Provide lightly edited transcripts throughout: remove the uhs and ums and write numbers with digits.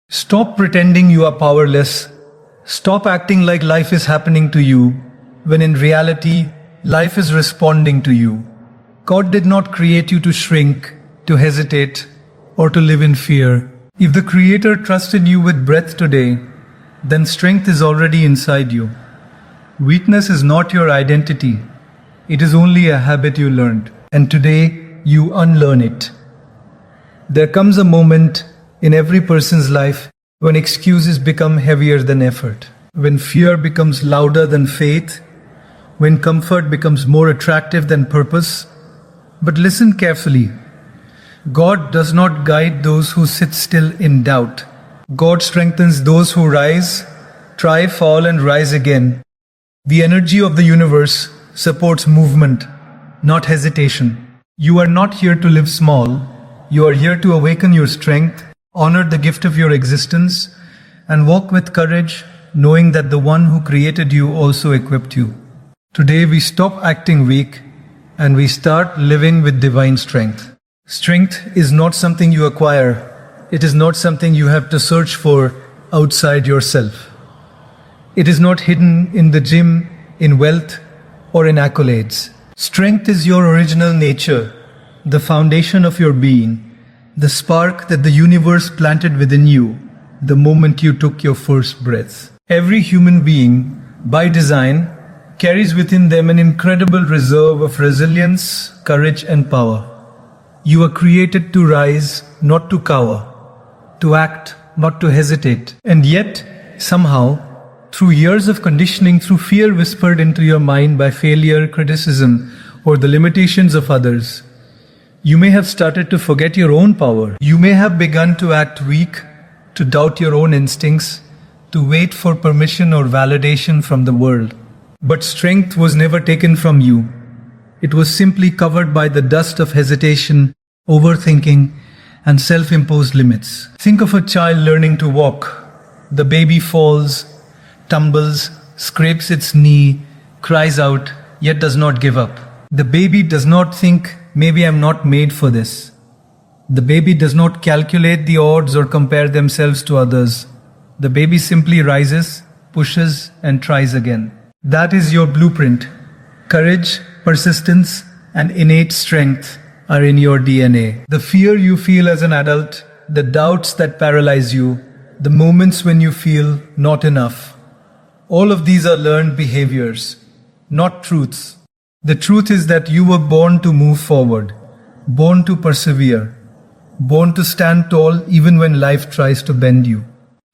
Stop pretending you are powerless. Stop acting like life is happening to you, when in reality, life is responding to you. God did not create you to shrink, to hesitate, or to live in fear. If the Creator trusted you with breath today, then strength is already inside you. Weakness is not your identity. It is only a habit you learned, and today you unlearn it. There comes a moment in every person's life when excuses become heavier than effort, when fear becomes louder than faith, when comfort becomes more attractive than purpose. But listen carefully. God does not guide those who sit still in doubt. God strengthens those who rise, try, fall, and rise again. The energy of the universe supports movement, not hesitation. You are not here to live small. You are here to awaken your strength, honor the gift of your existence, and walk with courage, knowing that the one who created you also equipped you. Today we stop acting weak and we start living with divine strength. Strength is not something you acquire. It is not something you have to search for outside yourself. It is not hidden in the gym, in wealth, or in accolades. Strength is your original nature, the foundation of your being, the spark that the universe planted within you the moment you took your first breath. Every human being, by design, carries within them an incredible reserve of resilience, courage, and power. You are created to rise, not to cower, to act, not to hesitate. And yet, somehow, through years of conditioning, through fear whispered into your mind by failure, criticism, or the limitations of others, you may have started to forget your own power. You may have begun to act weak, to doubt your own instincts, to wait for permission or validation from the world. But strength was never taken from you. It was simply covered by the dust of hesitation, overthinking, and self-imposed limits. Think of a child learning to walk. The baby falls, tumbles, scrapes its knee, cries out, yet does not give up. The baby does not think, maybe I'm not made for this. The baby does not calculate the odds or compare themselves to others. The baby simply rises, pushes, and tries again. That is your blueprint. Courage, persistence, and innate strength are in your DNA. The fear you feel as an adult, the doubts that paralyze you, the moments when you feel not enough, all of these are learned behaviors, not truths. The truth is that you were born to move forward, born to persevere, born to stand tall even when life tries to bend you.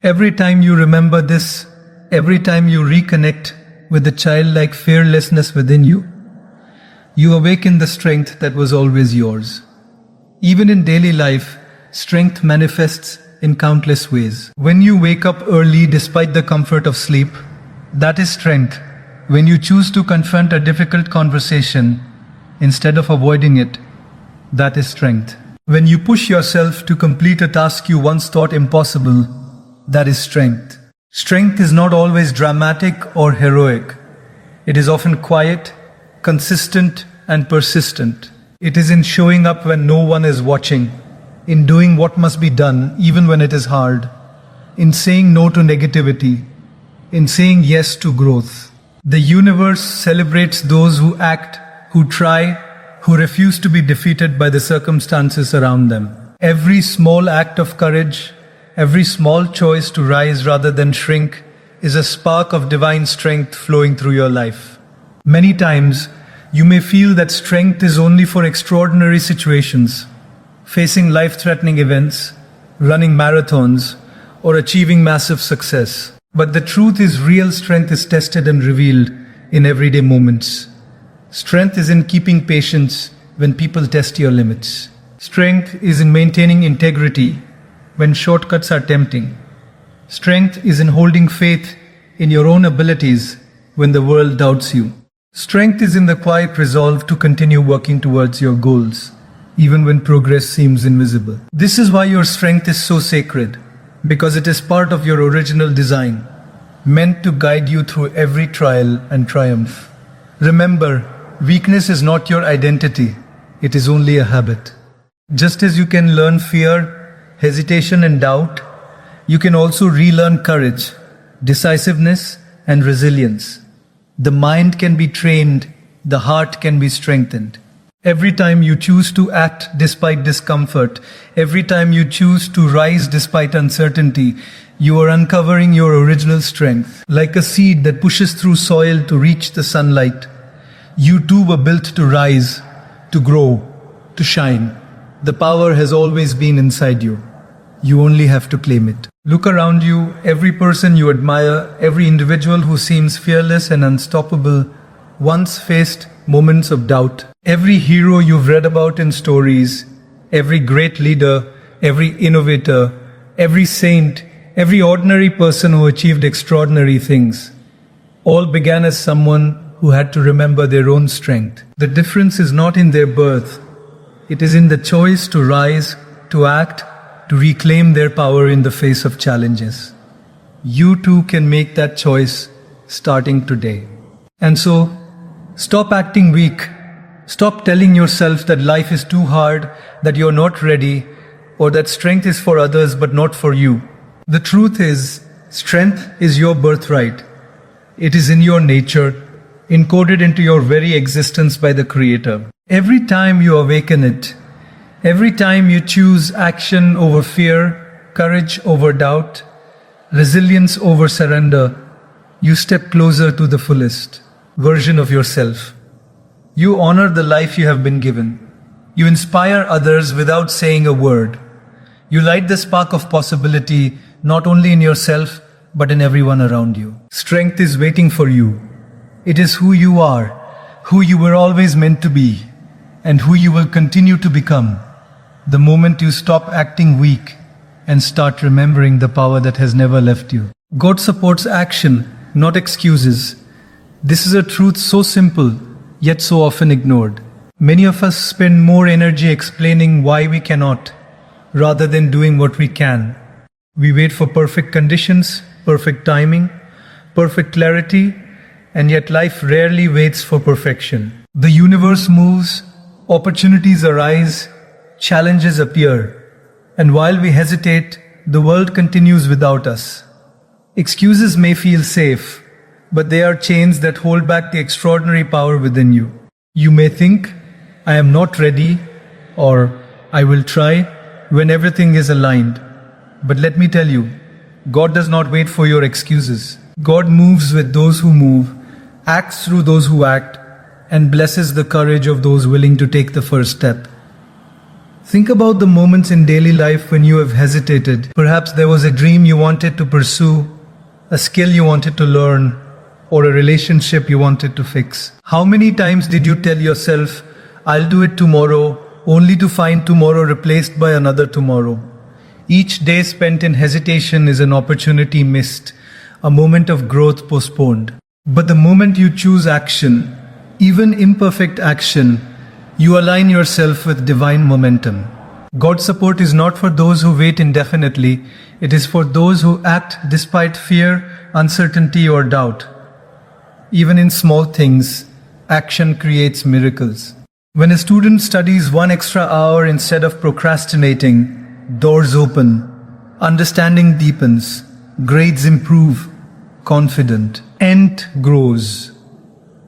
Every time you remember this, every time you reconnect with the childlike fearlessness within you, you awaken the strength that was always yours. Even in daily life, strength manifests in countless ways. When you wake up early despite the comfort of sleep, that is strength. When you choose to confront a difficult conversation instead of avoiding it, that is strength. When you push yourself to complete a task you once thought impossible, that is strength. Strength is not always dramatic or heroic. It is often quiet, consistent, and persistent. It is in showing up when no one is watching, in doing what must be done even when it is hard, in saying no to negativity, in saying yes to growth. The universe celebrates those who act, who try, who refuse to be defeated by the circumstances around them. Every small act of courage, every small choice to rise rather than shrink is a spark of divine strength flowing through your life. Many times, you may feel that strength is only for extraordinary situations, facing life-threatening events, running marathons, or achieving massive success. But the truth is, real strength is tested and revealed in everyday moments. Strength is in keeping patience when people test your limits. Strength is in maintaining integrity when shortcuts are tempting. Strength is in holding faith in your own abilities when the world doubts you. Strength is in the quiet resolve to continue working towards your goals, even when progress seems invisible. This is why your strength is so sacred, because it is part of your original design, meant to guide you through every trial and triumph. Remember, weakness is not your identity, it is only a habit. Just as you can learn fear, hesitation, and doubt, you can also relearn courage, decisiveness, and resilience. The mind can be trained, the heart can be strengthened. Every time you choose to act despite discomfort, every time you choose to rise despite uncertainty, you are uncovering your original strength. Like a seed that pushes through soil to reach the sunlight, you too were built to rise, to grow, to shine. The power has always been inside you. You only have to claim it. Look around you, every person you admire, every individual who seems fearless and unstoppable, once faced moments of doubt. Every hero you've read about in stories, every great leader, every innovator, every saint, every ordinary person who achieved extraordinary things, all began as someone who had to remember their own strength. The difference is not in their birth. It is in the choice to rise, to act, to reclaim their power in the face of challenges. You too can make that choice starting today. And so, stop acting weak. Stop telling yourself that life is too hard, that you're not ready, or that strength is for others but not for you. The truth is, strength is your birthright. It is in your nature, encoded into your very existence by the Creator. Every time you awaken it, every time you choose action over fear, courage over doubt, resilience over surrender, you step closer to the fullest version of yourself. You honor the life you have been given. You inspire others without saying a word. You light the spark of possibility not only in yourself but in everyone around you. Strength is waiting for you. It is who you are, who you were always meant to be, and who you will continue to become the moment you stop acting weak and start remembering the power that has never left you. God supports action, not excuses. This is a truth so simple, yet so often ignored. Many of us spend more energy explaining why we cannot, rather than doing what we can. We wait for perfect conditions, perfect timing, perfect clarity, and yet life rarely waits for perfection. The universe moves, opportunities arise, challenges appear, and while we hesitate, the world continues without us. Excuses may feel safe, but they are chains that hold back the extraordinary power within you. You may think, I am not ready, or I will try, when everything is aligned. But let me tell you, God does not wait for your excuses. God moves with those who move, acts through those who act, and blesses the courage of those willing to take the first step. Think about the moments in daily life when you have hesitated. Perhaps there was a dream you wanted to pursue, a skill you wanted to learn, or a relationship you wanted to fix. How many times did you tell yourself, I'll do it tomorrow, only to find tomorrow replaced by another tomorrow? Each day spent in hesitation is an opportunity missed, a moment of growth postponed. But the moment you choose action, even imperfect action, you align yourself with divine momentum. God's support is not for those who wait indefinitely, it is for those who act despite fear, uncertainty, or doubt. Even in small things, action creates miracles. When a student studies 1 extra hour instead of procrastinating, doors open, understanding deepens, grades improve, confidence grows.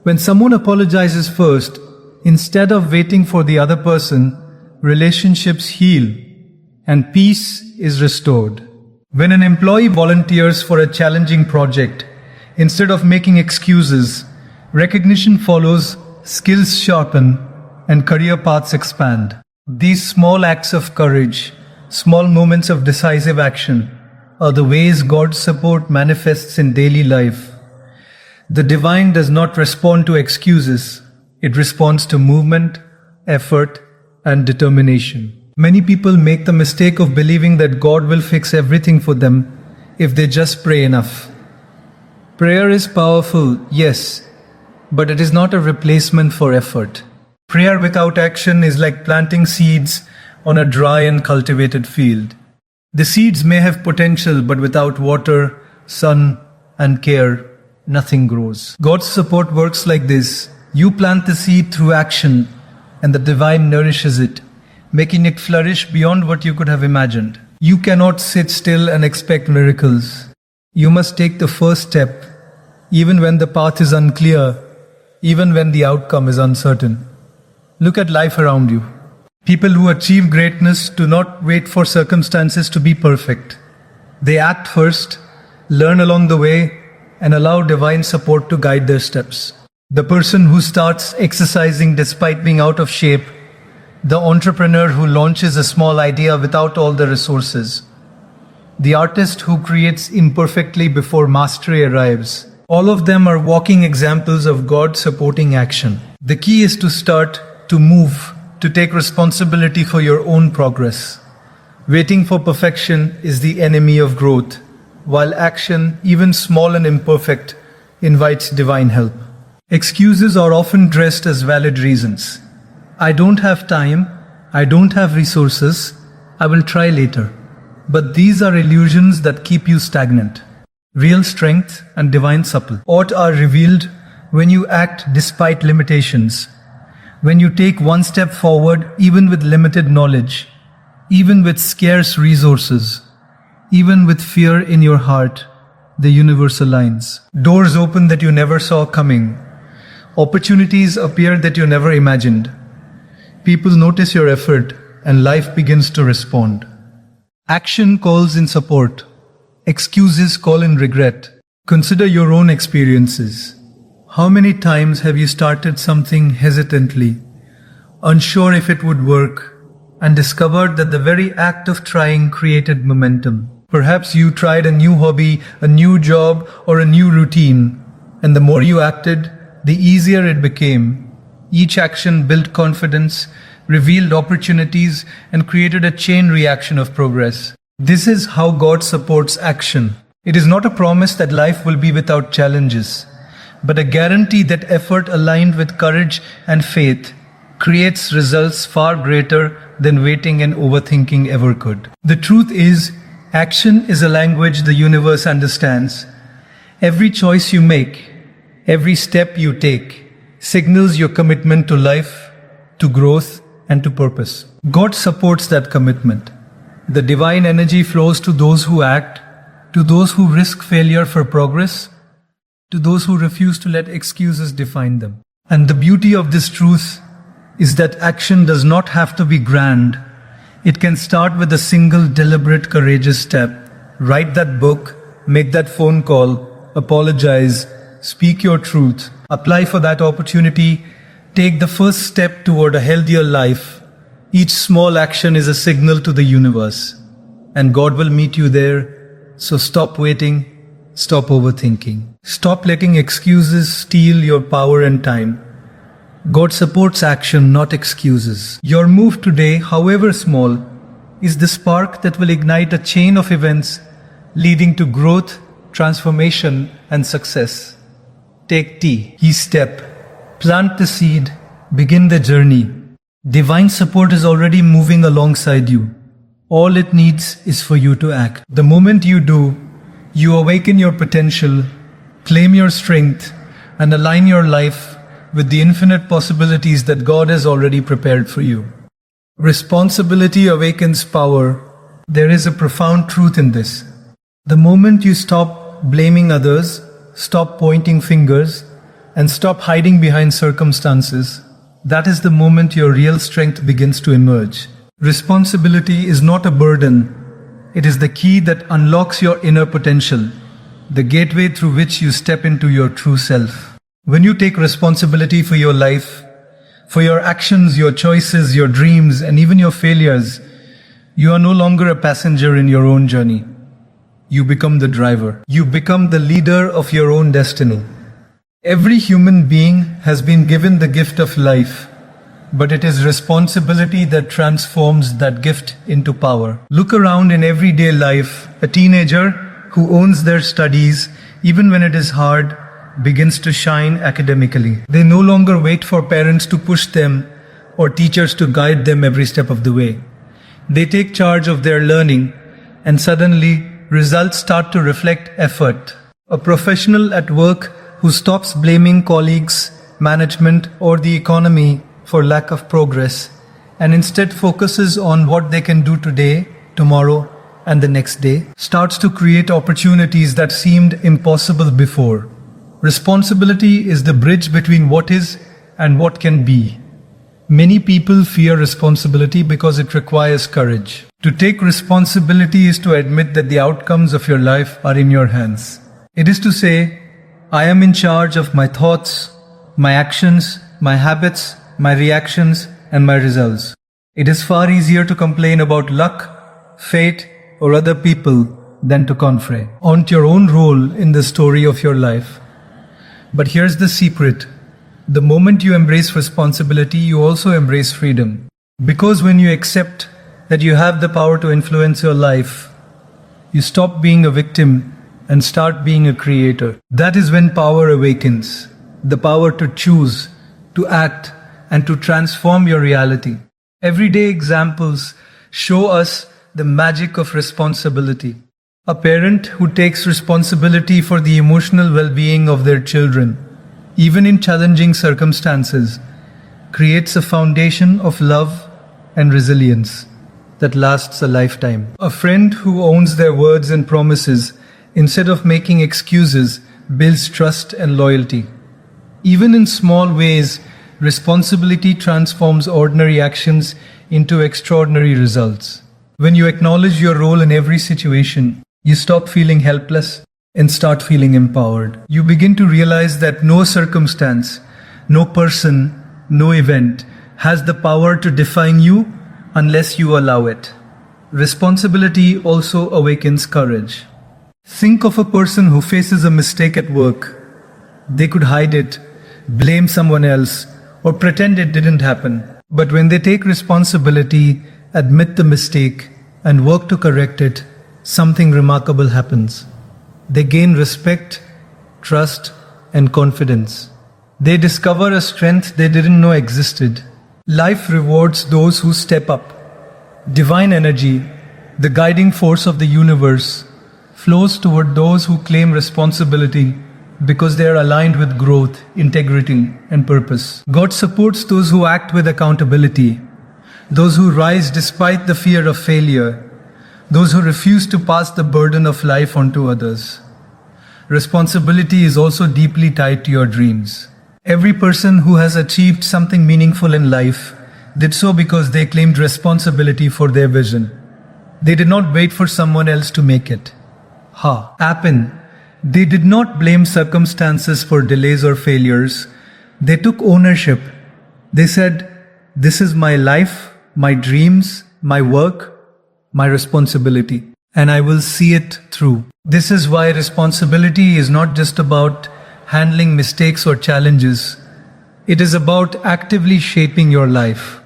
When someone apologizes first, instead of waiting for the other person, relationships heal and peace is restored. When an employee volunteers for a challenging project, instead of making excuses, recognition follows, skills sharpen, and career paths expand. These small acts of courage, small moments of decisive action, are the ways God's support manifests in daily life. The divine does not respond to excuses. It responds to movement, effort, and determination. Many people make the mistake of believing that God will fix everything for them if they just pray enough. Prayer is powerful, yes, but it is not a replacement for effort. Prayer without action is like planting seeds on a dry and cultivated field. The seeds may have potential, but without water, sun, and care, nothing grows. God's support works like this. You plant the seed through action, and the divine nourishes it, making it flourish beyond what you could have imagined. You cannot sit still and expect miracles. You must take the first step, even when the path is unclear, even when the outcome is uncertain. Look at life around you. People who achieve greatness do not wait for circumstances to be perfect. They act first, learn along the way, and allow divine support to guide their steps. The person who starts exercising despite being out of shape, the entrepreneur who launches a small idea without all the resources, the artist who creates imperfectly before mastery arrives, all of them are walking examples of God supporting action. The key is to start, to move, to take responsibility for your own progress. Waiting for perfection is the enemy of growth, while action, even small and imperfect, invites divine help. Excuses are often dressed as valid reasons. I don't have time, I don't have resources, I will try later. But these are illusions that keep you stagnant. Real strength and divine support are revealed when you act despite limitations, when you take one step forward even with limited knowledge, even with scarce resources, even with fear in your heart, the universe aligns. Doors open that you never saw coming. Opportunities appear that you never imagined. People notice your effort and life begins to respond. Action calls in support. Excuses call in regret. Consider your own experiences. How many times have you started something hesitantly, unsure if it would work, and discovered that the very act of trying created momentum? Perhaps you tried a new hobby, a new job, or a new routine, and the more you acted, the easier it became. Each action built confidence, revealed opportunities, and created a chain reaction of progress. This is how God supports action. It is not a promise that life will be without challenges, but a guarantee that effort aligned with courage and faith creates results far greater than waiting and overthinking ever could. The truth is, action is a language the universe understands. Every choice you make, every step you take, signals your commitment to life, to growth, and to purpose. God supports that commitment. The divine energy flows to those who act, to those who risk failure for progress, to those who refuse to let excuses define them. And the beauty of this truth is that action does not have to be grand. It can start with a single deliberate, courageous step. Write that book, make that phone call, apologize, speak your truth, apply for that opportunity, take the first step toward a healthier life. Each small action is a signal to the universe, and God will meet you there. So stop waiting, stop overthinking. Stop letting excuses steal your power and time. God supports action, not excuses. Your move today, however small, is the spark that will ignite a chain of events leading to growth, transformation, and success. Take each step, plant the seed, begin the journey. Divine support is already moving alongside you. All it needs is for you to act. The moment you do, you awaken your potential, claim your strength, and align your life with the infinite possibilities that God has already prepared for you. Responsibility awakens power. There is a profound truth in this. The moment you stop blaming others, stop pointing fingers, and stop hiding behind circumstances, that is the moment your real strength begins to emerge. Responsibility is not a burden. It is the key that unlocks your inner potential, the gateway through which you step into your true self. When you take responsibility for your life, for your actions, your choices, your dreams, and even your failures, you are no longer a passenger in your own journey. You become the driver. You become the leader of your own destiny. Every human being has been given the gift of life, but it is responsibility that transforms that gift into power. Look around in everyday life. A teenager who owns their studies, even when it is hard, begins to shine academically. They no longer wait for parents to push them or teachers to guide them every step of the way. They take charge of their learning, and suddenly results start to reflect effort. A professional at work who stops blaming colleagues, management, or the economy for lack of progress and instead focuses on what they can do today, tomorrow, and the next day starts to create opportunities that seemed impossible before. Responsibility is the bridge between what is and what can be. Many people fear responsibility because it requires courage. To take responsibility is to admit that the outcomes of your life are in your hands. It is to say, I am in charge of my thoughts, my actions, my habits, my reactions, and my results. It is far easier to complain about luck, fate, or other people than to confront your own role in the story of your life. But here's the secret. The moment you embrace responsibility, you also embrace freedom. Because when you accept that you have the power to influence your life, you stop being a victim and start being a creator. That is when power awakens. The power to choose, to act, and to transform your reality. Everyday examples show us the magic of responsibility. A parent who takes responsibility for the emotional well-being of their children, even in challenging circumstances, creates a foundation of love and resilience that lasts a lifetime. A friend who owns their words and promises instead of making excuses builds trust and loyalty. Even in small ways, responsibility transforms ordinary actions into extraordinary results. When you acknowledge your role in every situation, you stop feeling helpless and start feeling empowered. You begin to realize that no circumstance, no person, no event has the power to define you unless you allow it. Responsibility also awakens courage. Think of a person who faces a mistake at work. They could hide it, blame someone else, or pretend it didn't happen. But when they take responsibility, admit the mistake, and work to correct it, something remarkable happens. They gain respect, trust, and confidence. They discover a strength they didn't know existed. Life rewards those who step up. Divine energy, the guiding force of the universe, flows toward those who claim responsibility because they are aligned with growth, integrity, and purpose. God supports those who act with accountability, those who rise despite the fear of failure, those who refuse to pass the burden of life on to others. Responsibility is also deeply tied to your dreams. Every person who has achieved something meaningful in life did so because they claimed responsibility for their vision. They did not wait for someone else to make it happen. They did not blame circumstances for delays or failures. They took ownership. They said, "This is my life, my dreams, my work, my responsibility, and I will see it through." This is why responsibility is not just about handling mistakes or challenges. It is about actively shaping your life.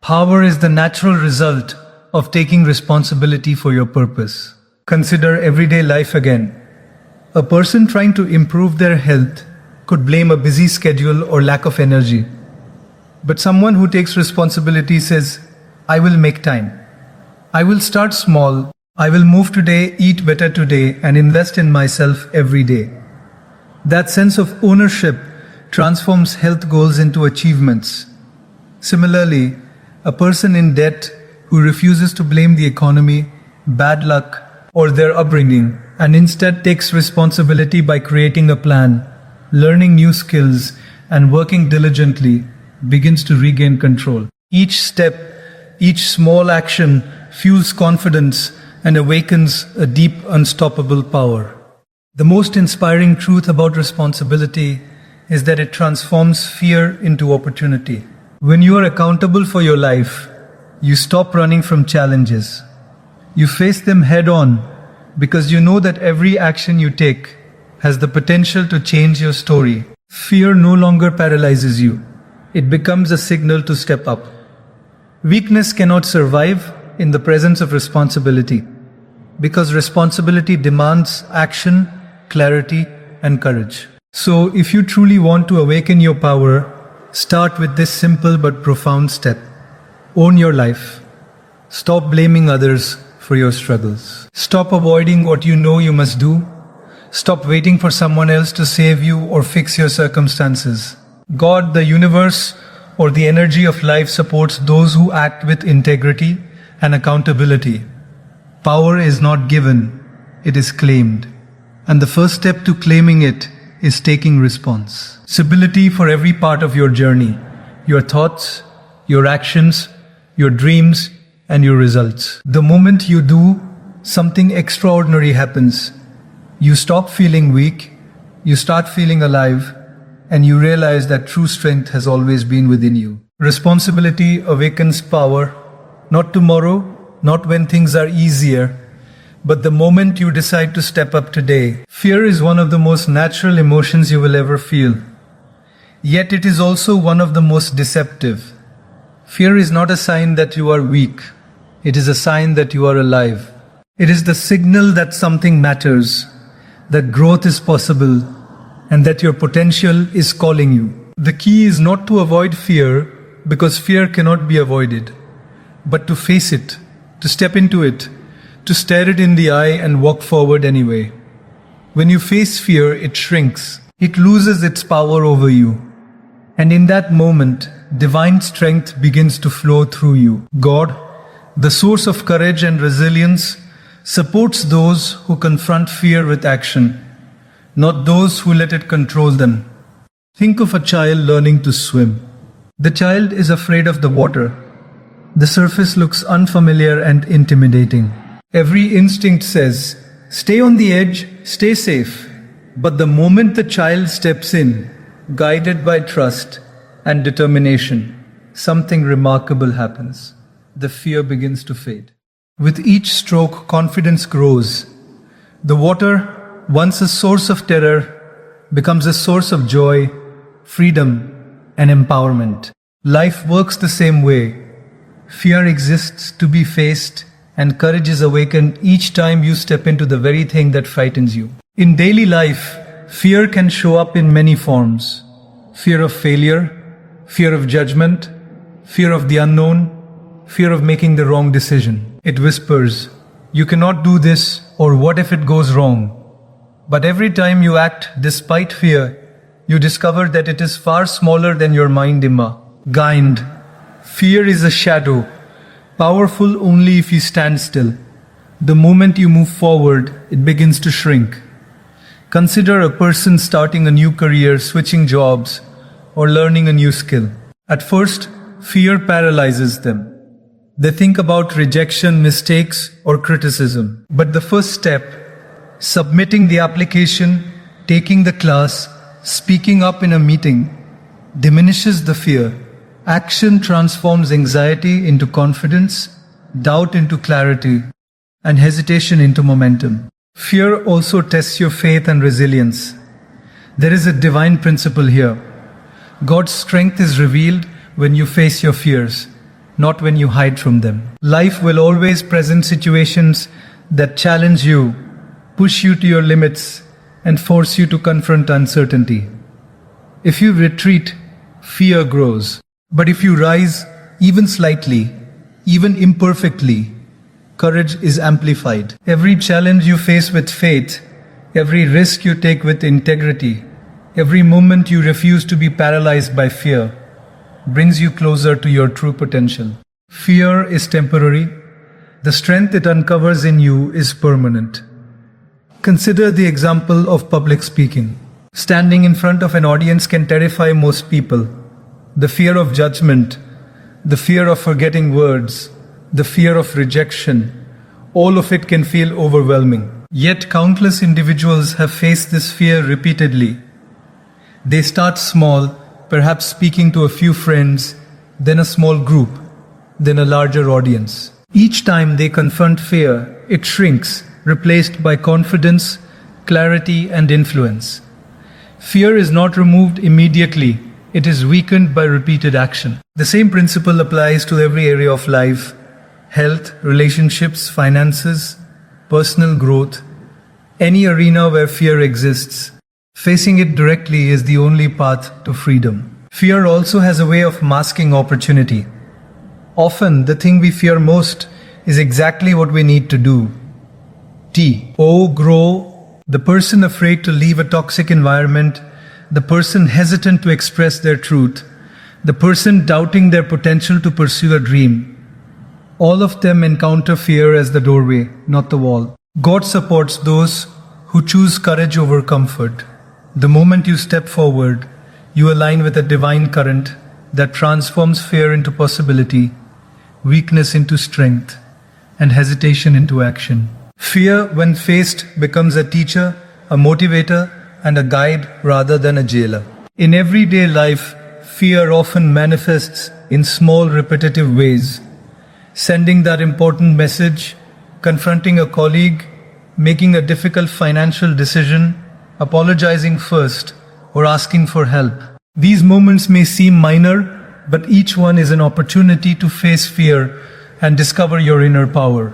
Power is the natural result of taking responsibility for your purpose. Consider everyday life again. A person trying to improve their health could blame a busy schedule or lack of energy. But someone who takes responsibility says, "I will make time. I will start small. I will move today, eat better today, and invest in myself every day." That sense of ownership transforms health goals into achievements. Similarly, a person in debt who refuses to blame the economy, bad luck, or their upbringing, and instead takes responsibility by creating a plan, learning new skills, and working diligently, begins to regain control. Each step, each small action fuels confidence and awakens a deep, unstoppable power. The most inspiring truth about responsibility is that it transforms fear into opportunity. When you are accountable for your life, you stop running from challenges. You face them head on because you know that every action you take has the potential to change your story. Fear no longer paralyzes you. It becomes a signal to step up. Weakness cannot survive in the presence of responsibility because responsibility demands action, clarity, and courage. So, if you truly want to awaken your power, start with this simple but profound step. Own your life. Stop blaming others for your struggles. Stop avoiding what you know you must do. Stop waiting for someone else to save you or fix your circumstances. God, the universe, or the energy of life supports those who act with integrity and accountability. Power is not given, it is claimed. And the first step to claiming it is taking responsibility for every part of your journey, your thoughts, your actions, your dreams, and your results. The moment you do, something extraordinary happens. You stop feeling weak, you start feeling alive, and you realize that true strength has always been within you. Responsibility awakens power, not tomorrow, not when things are easier, but the moment you decide to step up today. Fear is one of the most natural emotions you will ever feel. Yet it is also one of the most deceptive. Fear is not a sign that you are weak. It is a sign that you are alive. It is the signal that something matters, that growth is possible, and that your potential is calling you. The key is not to avoid fear, because fear cannot be avoided, but to face it, to step into it, to stare it in the eye and walk forward anyway. When you face fear, it shrinks. It loses its power over you. And in that moment, divine strength begins to flow through you. God, the source of courage and resilience, supports those who confront fear with action, not those who let it control them. Think of a child learning to swim. The child is afraid of the water. The surface looks unfamiliar and intimidating. Every instinct says, stay on the edge, stay safe. But the moment the child steps in, guided by trust and determination, something remarkable happens. The fear begins to fade. With each stroke, confidence grows. The water, once a source of terror, becomes a source of joy, freedom, and empowerment. Life works the same way. Fear exists to be faced, and courage is awakened each time you step into the very thing that frightens you. In daily life, fear can show up in many forms. Fear of failure, fear of judgment, fear of the unknown, fear of making the wrong decision. It whispers, you cannot do this, or what if it goes wrong? But every time you act despite fear, you discover that it is far smaller than your mind imagined. Fear is a shadow, powerful only if you stand still. The moment you move forward, it begins to shrink. Consider a person starting a new career, switching jobs, or learning a new skill. At first, fear paralyzes them. They think about rejection, mistakes, or criticism. But the first step, submitting the application, taking the class, speaking up in a meeting, diminishes the fear. Action transforms anxiety into confidence, doubt into clarity, and hesitation into momentum. Fear also tests your faith and resilience. There is a divine principle here. God's strength is revealed when you face your fears, not when you hide from them. Life will always present situations that challenge you, push you to your limits, and force you to confront uncertainty. If you retreat, fear grows. But if you rise, even slightly, even imperfectly, courage is amplified. Every challenge you face with faith, every risk you take with integrity, every moment you refuse to be paralyzed by fear, brings you closer to your true potential. Fear is temporary. The strength it uncovers in you is permanent. Consider the example of public speaking. Standing in front of an audience can terrify most people. The fear of judgment, the fear of forgetting words, the fear of rejection, all of it can feel overwhelming. Yet countless individuals have faced this fear repeatedly. They start small, perhaps speaking to a few friends, then a small group, then a larger audience. Each time they confront fear, it shrinks, replaced by confidence, clarity, and influence. Fear is not removed immediately. It is weakened by repeated action. The same principle applies to every area of life: health, relationships, finances, personal growth, any arena where fear exists. Facing it directly is the only path to freedom. Fear also has a way of masking opportunity. Often, the thing we fear most is exactly what we need to do. Grow. The person afraid to leave a toxic environment, the person hesitant to express their truth, the person doubting their potential to pursue a dream. All of them encounter fear as the doorway, not the wall. God supports those who choose courage over comfort. The moment you step forward, you align with a divine current that transforms fear into possibility, weakness into strength, and hesitation into action. Fear, when faced, becomes a teacher, a motivator, and a guide rather than a jailer. In everyday life, fear often manifests in small, repetitive ways. Sending that important message, confronting a colleague, making a difficult financial decision, apologizing first, or asking for help. These moments may seem minor, but each one is an opportunity to face fear and discover your inner power.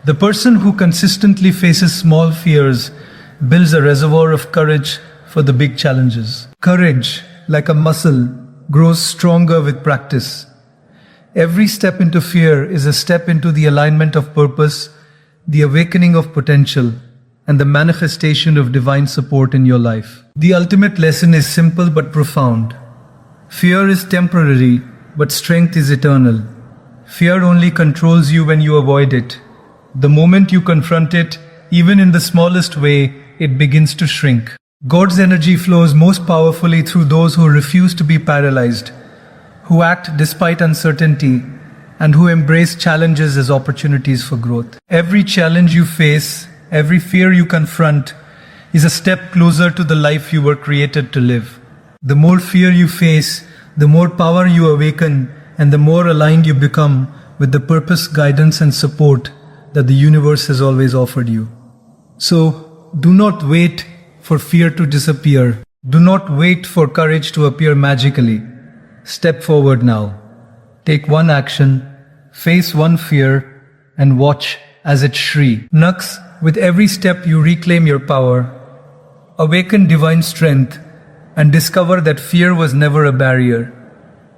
The person who consistently faces small fears builds a reservoir of courage for the big challenges. Courage, like a muscle, grows stronger with practice. Every step into fear is a step into the alignment of purpose, the awakening of potential, and the manifestation of divine support in your life. The ultimate lesson is simple but profound. Fear is temporary, but strength is eternal. Fear only controls you when you avoid it. The moment you confront it, even in the smallest way, it begins to shrink. God's energy flows most powerfully through those who refuse to be paralyzed, who act despite uncertainty, and who embrace challenges as opportunities for growth. Every challenge you face, every fear you confront, is a step closer to the life you were created to live. The more fear you face, the more power you awaken, and the more aligned you become with the purpose, guidance, and support that the universe has always offered you. So, do not wait for fear to disappear. Do not wait for courage to appear magically. Step forward now. Take one action, face one fear, and watch as it shrinks. With every step you reclaim your power, awaken divine strength, and discover that fear was never a barrier.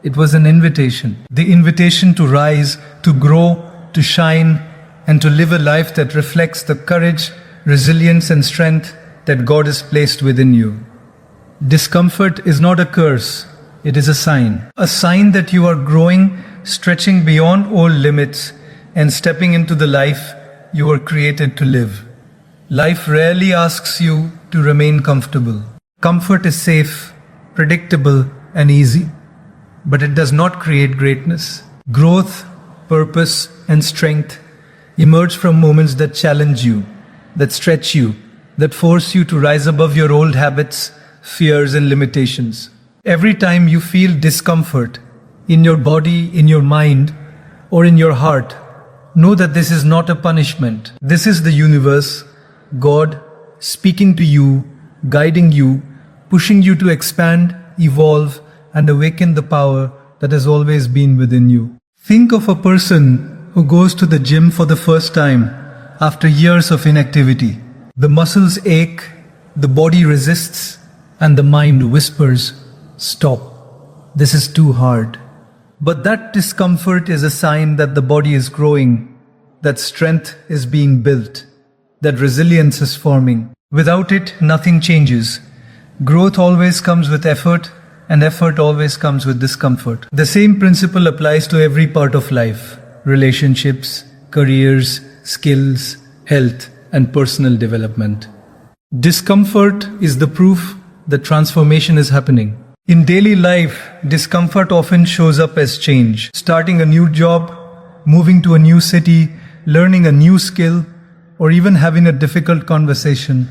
It was an invitation. The invitation to rise, to grow, to shine, and to live a life that reflects the courage, resilience, and strength that God has placed within you. Discomfort is not a curse. It is a sign that you are growing, stretching beyond old limits, and stepping into the life you were created to live. Life rarely asks you to remain comfortable. Comfort is safe, predictable, and easy, but it does not create greatness. Growth, purpose, and strength emerge from moments that challenge you, that stretch you, that force you to rise above your old habits, fears, and limitations. Every time you feel discomfort in your body, in your mind, or in your heart, know that this is not a punishment. This is the universe, God, speaking to you, guiding you, pushing you to expand, evolve, and awaken the power that has always been within you. Think of a person who goes to the gym for the first time after years of inactivity. The muscles ache, the body resists, and the mind whispers, "Stop. This is too hard." But that discomfort is a sign that the body is growing, that strength is being built, that resilience is forming. Without it, nothing changes. Growth always comes with effort, and effort always comes with discomfort. The same principle applies to every part of life: relationships, careers, skills, health, and personal development. Discomfort is the proof that transformation is happening. In daily life, discomfort often shows up as change. Starting a new job, moving to a new city, learning a new skill, or even having a difficult conversation.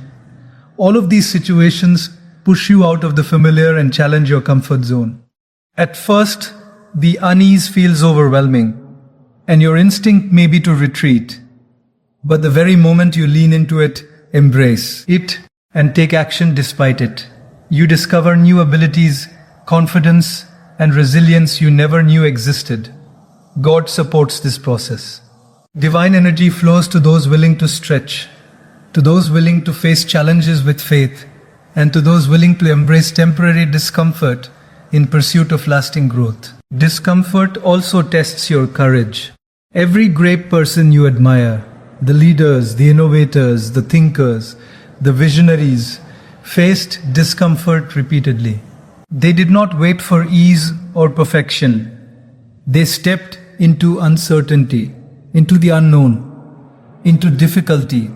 All of these situations push you out of the familiar and challenge your comfort zone. At first, the unease feels overwhelming, and your instinct may be to retreat. But the very moment you lean into it, embrace it, and take action despite it, you discover new abilities, confidence, and resilience you never knew existed. God supports this process. Divine energy flows to those willing to stretch, to those willing to face challenges with faith, and to those willing to embrace temporary discomfort in pursuit of lasting growth. Discomfort also tests your courage. Every great person you admire, the leaders, the innovators, the thinkers, the visionaries, faced discomfort repeatedly. They did not wait for ease or perfection. They stepped into uncertainty, into the unknown, into difficulty,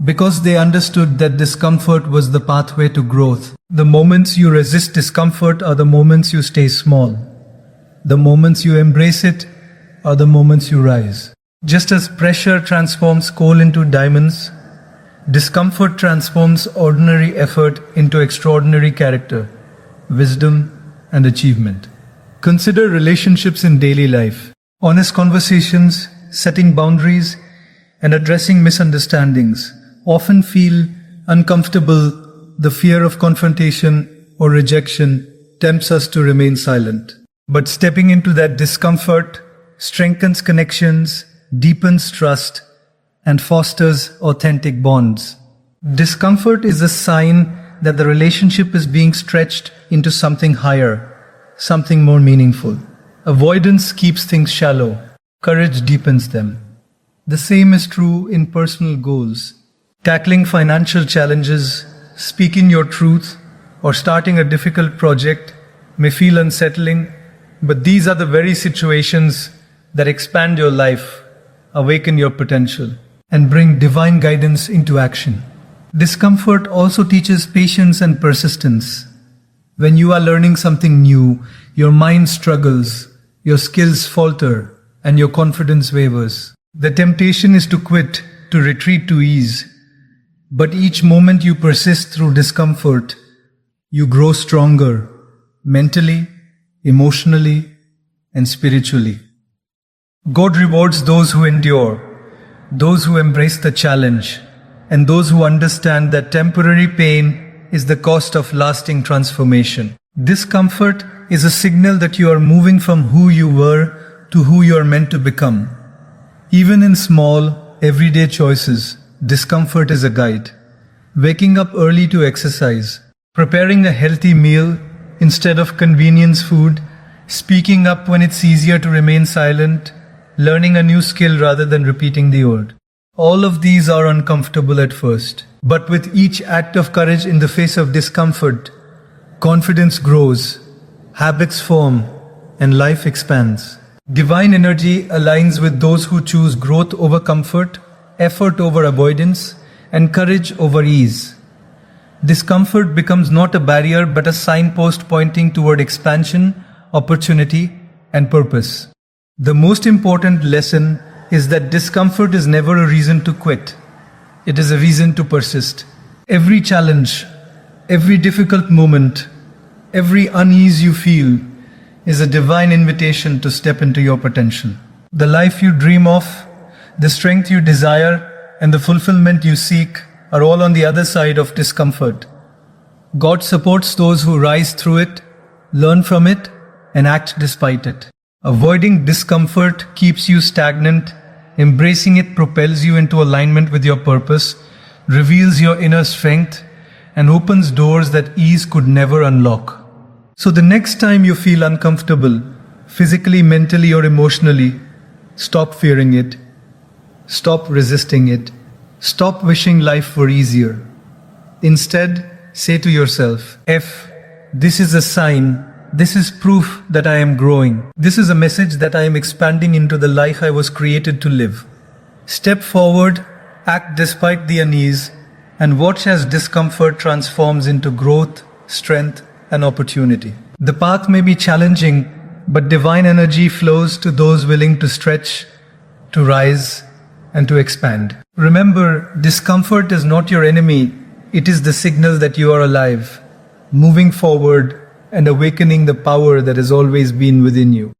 because they understood that discomfort was the pathway to growth. The moments you resist discomfort are the moments you stay small. The moments you embrace it are the moments you rise. Just as pressure transforms coal into diamonds, discomfort transforms ordinary effort into extraordinary character, wisdom, and achievement. Consider relationships in daily life. Honest conversations, setting boundaries, and addressing misunderstandings often feel uncomfortable. The fear of confrontation or rejection tempts us to remain silent. But stepping into that discomfort strengthens connections, deepens trust, and fosters authentic bonds. Discomfort is a sign that the relationship is being stretched into something higher, something more meaningful. Avoidance keeps things shallow. Courage deepens them. The same is true in personal goals. Tackling financial challenges, speaking your truth, or starting a difficult project may feel unsettling, but these are the very situations that expand your life, awaken your potential, and bring divine guidance into action. Discomfort also teaches patience and persistence. When you are learning something new, your mind struggles, your skills falter, and your confidence wavers. The temptation is to quit, to retreat to ease. But each moment you persist through discomfort, you grow stronger, mentally, emotionally, and spiritually. God rewards those who endure, those who embrace the challenge, and those who understand that temporary pain is the cost of lasting transformation. Discomfort is a signal that you are moving from who you were to who you are meant to become. Even in small, everyday choices, discomfort is a guide. Waking up early to exercise, preparing a healthy meal instead of convenience food, speaking up when it's easier to remain silent, learning a new skill rather than repeating the old. All of these are uncomfortable at first, but with each act of courage in the face of discomfort, confidence grows, habits form, and life expands. Divine energy aligns with those who choose growth over comfort, effort over avoidance, and courage over ease. Discomfort becomes not a barrier but a signpost pointing toward expansion, opportunity, and purpose. The most important lesson is that discomfort is never a reason to quit. It is a reason to persist. Every challenge, every difficult moment, every unease you feel is a divine invitation to step into your potential. The life you dream of, the strength you desire, and the fulfillment you seek are all on the other side of discomfort. God supports those who rise through it, learn from it, and act despite it. Avoiding discomfort keeps you stagnant. Embracing it propels you into alignment with your purpose, reveals your inner strength, and opens doors that ease could never unlock. So the next time you feel uncomfortable, physically, mentally, or emotionally, stop fearing it. Stop resisting it. Stop wishing life were easier. Instead, say to yourself, this is a sign. This is proof that I am growing. This is a message that I am expanding into the life I was created to live. Step forward, act despite the unease, and watch as discomfort transforms into growth, strength, and opportunity. The path may be challenging, but divine energy flows to those willing to stretch, to rise, and to expand. Remember, discomfort is not your enemy. It is the signal that you are alive, moving forward, and awakening the power that has always been within you.